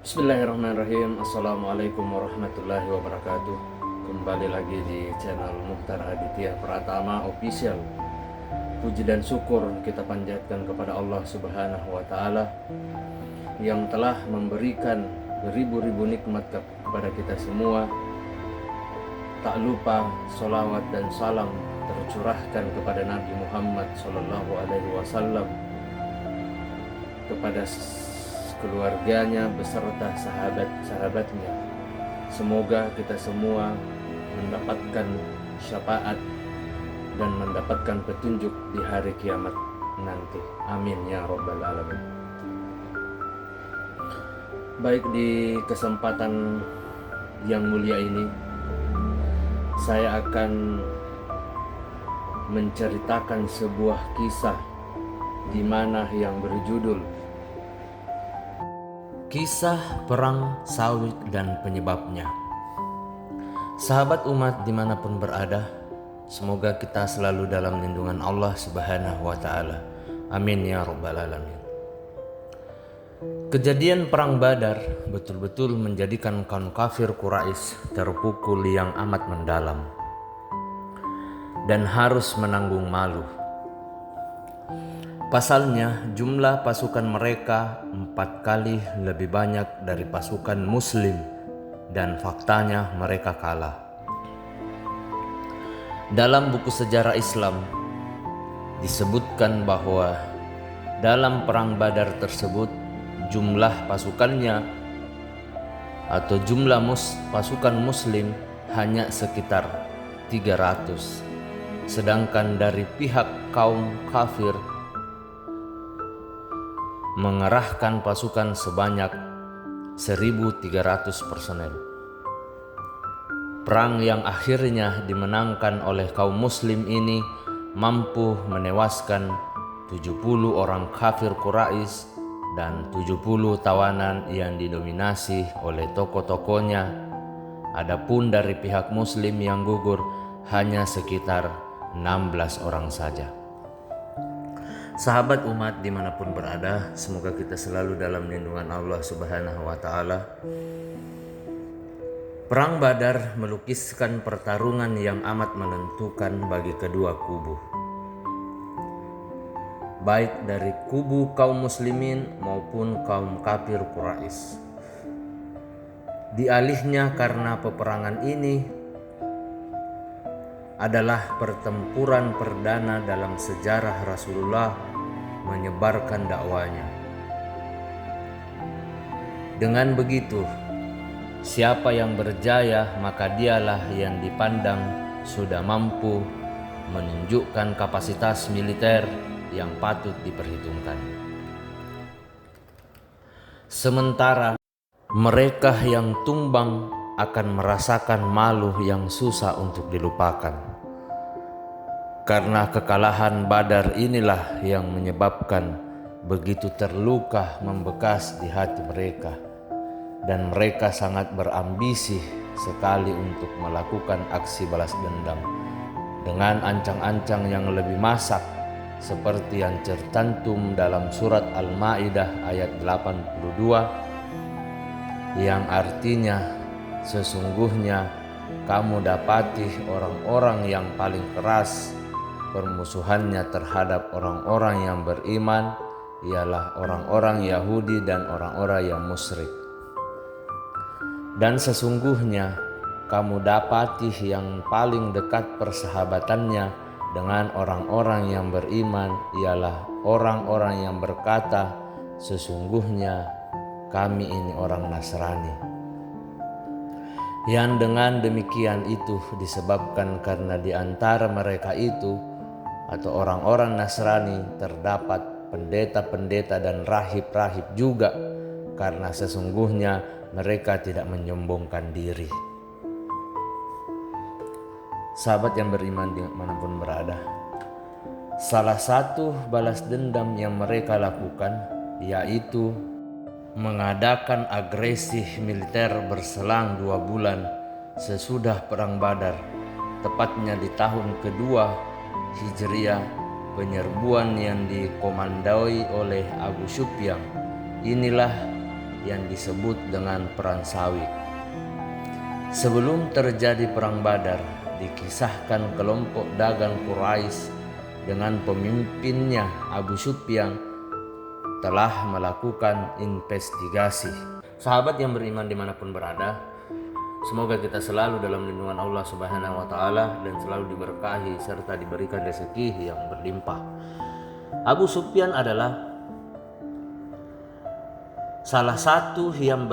Bismillahirrahmanirrahim. Assalamualaikum warahmatullahi wabarakatuh. Kembali lagi di channel Mukhtar Aditya Pratama Official. Puji dan syukur kita panjatkan kepada Allah Subhanahu wa Ta'ala yang telah memberikan beribu-ribu nikmat kepada kita semua. Tak lupa sholawat dan salam tercurahkan kepada Nabi Muhammad SAW, kepada keluarganya beserta sahabat-sahabatnya. Semoga kita semua mendapatkan syafaat dan mendapatkan petunjuk di hari kiamat nanti. Amin ya rabbal alamin. Baik, di kesempatan yang mulia ini saya akan menceritakan sebuah kisah di mana yang berjudul Kisah Perang Sawit dan Penyebabnya. Sahabat umat dimanapun berada, semoga kita selalu dalam lindungan Allah Subhanahu wa Ta'ala. Amin ya rabbal alamin. Kejadian Perang Badar betul-betul menjadikan kaum kafir Quraisy terpukul yang amat mendalam dan harus menanggung malu. Pasalnya, jumlah pasukan mereka 4 kali lebih banyak dari pasukan Muslim, dan faktanya mereka kalah. Dalam buku sejarah Islam disebutkan bahwa dalam Perang Badar tersebut jumlah pasukannya atau jumlah pasukan Muslim hanya sekitar 300, sedangkan dari pihak kaum kafir mengerahkan pasukan sebanyak 1.300 personel. Perang yang akhirnya dimenangkan oleh kaum Muslim ini mampu menewaskan 70 orang kafir Quraisy dan 70 tawanan yang didominasi oleh tokoh-tokohnya. Adapun dari pihak Muslim yang gugur hanya sekitar 16 orang saja. Sahabat umat dimanapun berada, semoga kita selalu dalam lindungan Allah Subhanahu wa Ta'ala. Perang Badar melukiskan pertarungan yang amat menentukan bagi kedua kubu, baik dari kubu kaum muslimin maupun kaum kafir Quraisy. Dialihnya karena peperangan ini adalah pertempuran perdana dalam sejarah Rasulullah menyebarkan dakwanya. Dengan begitu, siapa yang berjaya maka dialah yang dipandang sudah mampu menunjukkan kapasitas militer yang patut diperhitungkan. Sementara mereka yang tumbang akan merasakan malu yang susah untuk dilupakan. Karena kekalahan Badar inilah yang menyebabkan begitu terluka membekas di hati mereka, dan mereka sangat berambisi sekali untuk melakukan aksi balas dendam dengan ancang-ancang yang lebih masak, seperti yang tercantum dalam surat Al-Maidah ayat 82 yang artinya, sesungguhnya kamu dapati orang-orang yang paling keras permusuhannya terhadap orang-orang yang beriman ialah orang-orang Yahudi dan orang-orang yang musyrik. Dan sesungguhnya kamu dapati yang paling dekat persahabatannya dengan orang-orang yang beriman ialah orang-orang yang berkata, sesungguhnya kami ini orang Nasrani. Yang dengan demikian itu disebabkan karena di antara mereka itu atau orang-orang Nasrani terdapat pendeta-pendeta dan rahib-rahib juga, karena sesungguhnya mereka tidak menyombongkan diri. Sahabat yang beriman dimanapun berada, salah satu balas dendam yang mereka lakukan yaitu mengadakan agresi militer berselang 2 bulan sesudah Perang Badar, tepatnya di tahun kedua Hijriah. Penyerbuan yang dikomandoi oleh Abu Sufyan inilah yang disebut dengan Perang Sawi. Sebelum terjadi Perang Badar, dikisahkan kelompok dagang Quraisy dengan pemimpinnya Abu Sufyan telah melakukan investigasi. Sahabat yang beriman dimanapun berada, semoga kita selalu dalam lindungan Allah Subhanahu wa Ta'ala dan selalu diberkahi serta diberikan rezeki yang berlimpah. Abu Sufyan adalah salah satu yang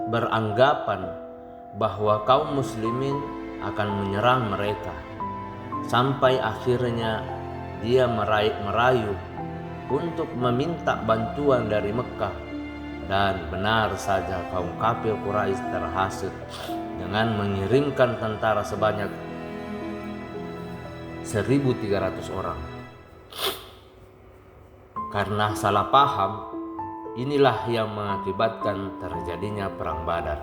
beranggapan bahwa kaum muslimin akan menyerang mereka, sampai akhirnya dia merayu untuk meminta bantuan dari Mekah, dan benar saja kaum kafir Quraisy terhasut dengan mengirimkan tentara sebanyak 1.300 orang. Karena salah paham, inilah yang mengakibatkan terjadinya Perang Badar.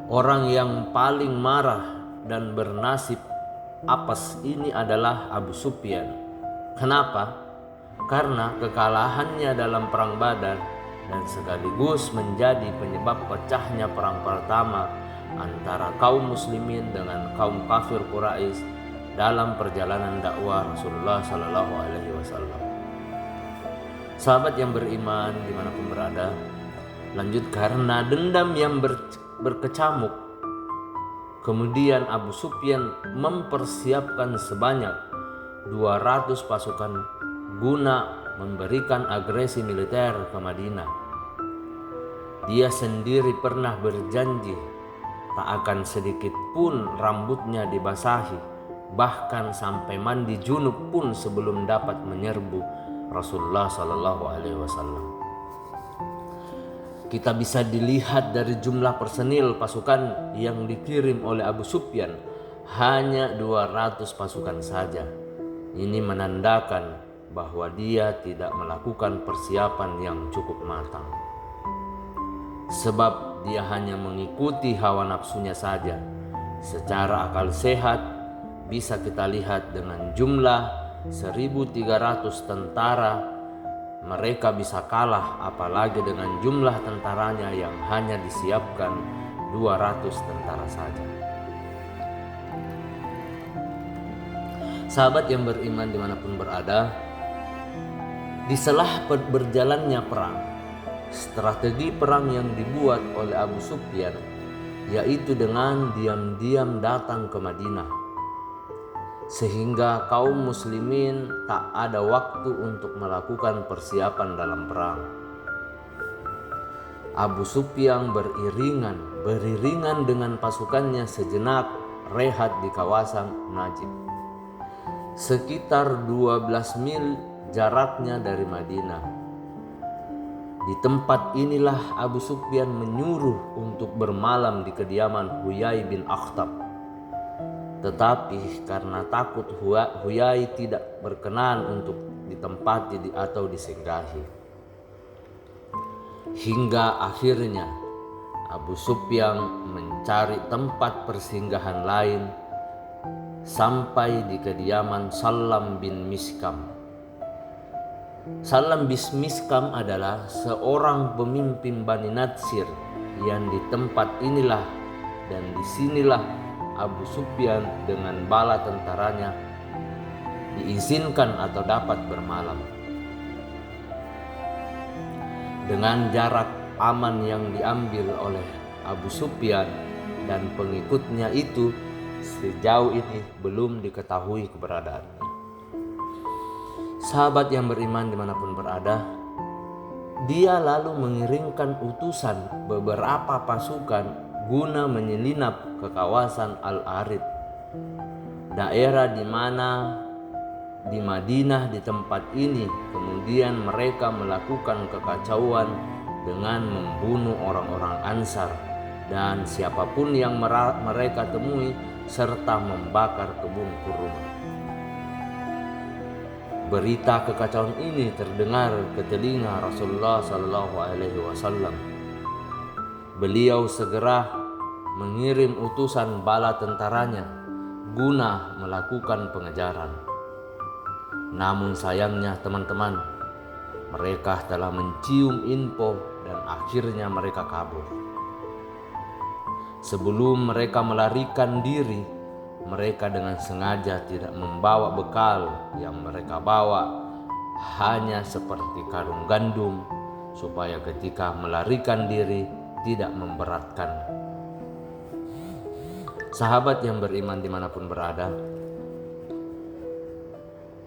Orang yang paling marah dan bernasib apes ini adalah Abu Sufyan. Kenapa? Karena kekalahannya dalam Perang Badar dan sekaligus menjadi penyebab pecahnya perang pertama antara kaum muslimin dengan kaum kafir Quraisy dalam perjalanan dakwah Rasulullah Sallallahu Alaihi Wasallam. Sahabat yang beriman dimanapun berada, lanjut karena dendam yang berkecamuk, kemudian Abu Sufyan mempersiapkan sebanyak 200 pasukan guna memberikan agresi militer ke Madinah. Dia sendiri pernah berjanji tak akan sedikit pun rambutnya dibasahi, bahkan sampai mandi junub pun sebelum dapat menyerbu Rasulullah Sallallahu Alaihi Wasallam. Kita bisa dilihat dari jumlah personil pasukan yang dikirim oleh Abu Sufyan, hanya 200 pasukan saja. Ini menandakan bahwa dia tidak melakukan persiapan yang cukup matang. Sebab dia hanya mengikuti hawa nafsunya saja. Secara akal sehat bisa kita lihat dengan jumlah 1.300 tentara mereka bisa kalah, apalagi dengan jumlah tentaranya yang hanya disiapkan 200 tentara saja. Sahabat yang beriman dimanapun berada, di setelah berjalannya perang, strategi perang yang dibuat oleh Abu Sufyan yaitu dengan diam-diam datang ke Madinah, sehingga kaum muslimin tak ada waktu untuk melakukan persiapan dalam perang. Abu Sufyan beriringan dengan pasukannya sejenak rehat di kawasan Najib, sekitar 12 mil jaraknya dari Madinah. Di tempat inilah Abu Sufyan menyuruh untuk bermalam di kediaman Huyai bin Akhtab. Tetapi karena takut Huyai tidak berkenan untuk ditempati atau disinggahi, hingga akhirnya Abu Sufyan mencari tempat persinggahan lain sampai di kediaman Salam bin Miskam. Salam bin Miskam adalah seorang pemimpin Bani Natsir yang di tempat inilah dan disinilah Abu Sufyan dengan bala tentaranya diizinkan atau dapat bermalam. Dengan jarak aman yang diambil oleh Abu Sufyan dan pengikutnya itu, sejauh ini belum diketahui keberadaannya. Sahabat yang beriman dimanapun berada, dia lalu mengirimkan utusan beberapa pasukan guna menyelinap ke kawasan Al-Arid, daerah di mana di Madinah. Di tempat ini kemudian mereka melakukan kekacauan dengan membunuh orang-orang Ansar dan siapapun yang mereka temui, serta membakar kebun kurma. Berita kekacauan ini terdengar ke telinga Rasulullah Sallallahu Alaihi Wasallam. Beliau segera mengirim utusan bala tentaranya guna melakukan pengejaran. Namun sayangnya teman-teman, Mereka telah mencium info dan akhirnya mereka kabur. Sebelum mereka melarikan diri, mereka dengan sengaja tidak membawa bekal. Yang mereka bawa hanya seperti karung gandum, supaya ketika melarikan diri tidak memberatkan. Sahabat yang beriman dimanapun berada,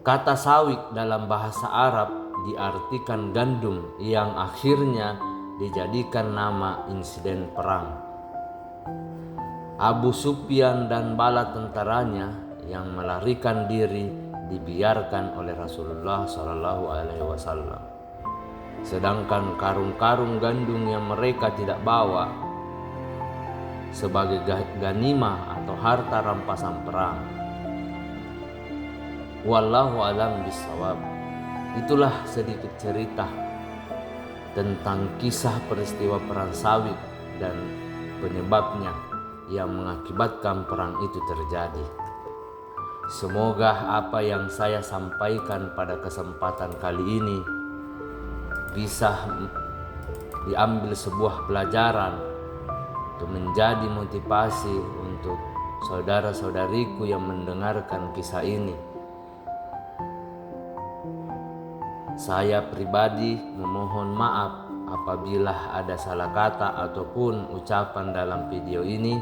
kata sawik dalam bahasa Arab diartikan gandum yang akhirnya dijadikan nama insiden perang. Abu Sufyan dan bala tentaranya yang melarikan diri dibiarkan oleh Rasulullah SAW. Sedangkan karung-karung gandum yang mereka tidak bawa sebagai ganimah atau harta rampasan perang. Wallahu alam bisawab. Itulah sedikit cerita tentang kisah peristiwa perang Sawik dan penyebabnya yang mengakibatkan perang itu terjadi. Semoga apa yang saya sampaikan pada kesempatan kali ini bisa diambil sebuah pelajaran untuk menjadi motivasi untuk saudara-saudariku yang mendengarkan kisah ini. Saya pribadi memohon maaf apabila ada salah kata ataupun ucapan dalam video ini,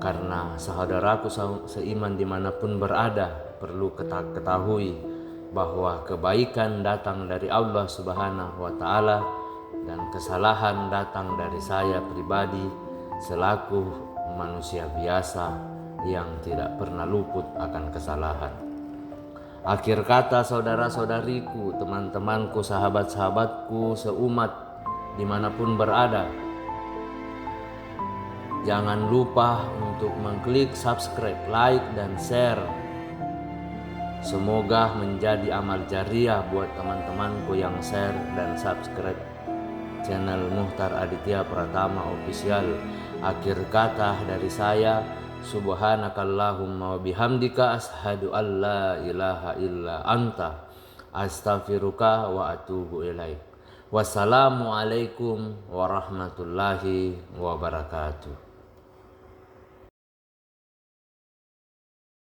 karena saudaraku seiman dimanapun berada perlu ketahui bahwa kebaikan datang dari Allah Subhanahu wa Ta'ala dan kesalahan datang dari saya pribadi selaku manusia biasa yang tidak pernah luput akan kesalahan. Akhir kata saudara-saudariku, teman-temanku, sahabat-sahabatku seumat dimanapun berada, jangan lupa untuk mengklik subscribe, like, dan share. Semoga menjadi amal jariah buat teman-temanku yang share dan subscribe channel Muhtar Aditya Pratama Official. Akhir kata dari saya, subhanakallahumma wa bihamdika ashhadu an la ilaha illa anta astaghfiruka wa atubu ilaik. Wassalamualaikum warahmatullahi wabarakatuh.